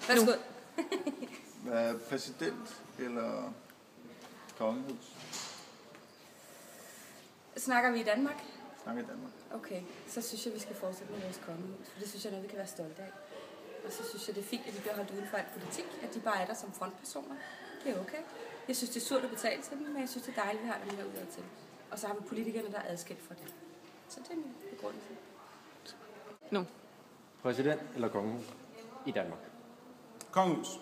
Værsgo. Præsident eller kongehus? Snakker vi i Danmark? Snakker i Danmark. Okay, så synes jeg, vi skal fortsætte med vores kongehus, for det synes jeg er noget, vi kan være stolte af. Og så synes jeg, det er fint, at de bliver holdt uden for alt politik, at de bare er der som frontpersoner. Det er okay. Jeg synes, det er surt at betale til dem, men jeg synes, det er dejligt, at vi har dem her udad til. Og så har vi politikerne, der er adskilt fra det. Så det er min begrundelse. Nu. Præsident eller kongehus i Danmark? Kongehus.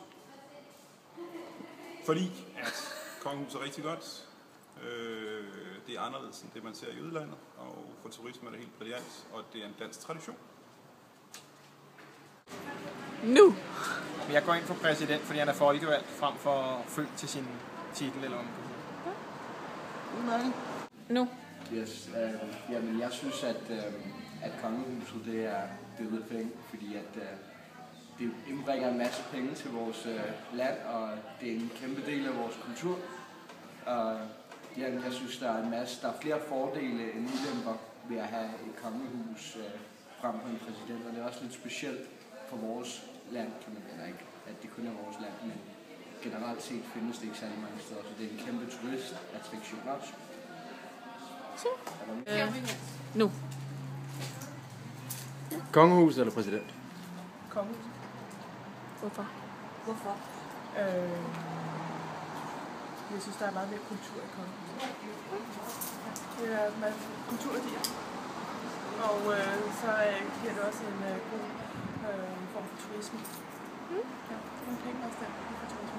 Fordi at kongehus er rigtig godt. Det er anderledes end det, man ser i udlandet. Og for turisme er det helt brilliant, og det er en dansk tradition. Nu. Jeg går ind for præsident, fordi han er folkevalgt frem for født til sin titel eller om. Nu. Yes, jamen jeg synes, at kongehuset det er the thing, fordi at det indbringer en masse penge til vores land, og det er en kæmpe del af vores kultur. Jeg synes, der er flere fordele end ulemper ved at have et kongehus frem for en præsident, og det er også lidt specielt for vores land, kan man sige, ikke, at det kun er vores land, men generelt set findes det ikke særlig mange steder, så det er en kæmpe turistattraktion også. Nu. Kongehus eller præsident? Kongehus. Hvorfor? Hvorfor? Jeg synes, der er meget mere kultur i kongehuset. Det er meget kulturværdier. Og så giver det også en god form for turisme. Ja, det er nogle penge også der for turisme.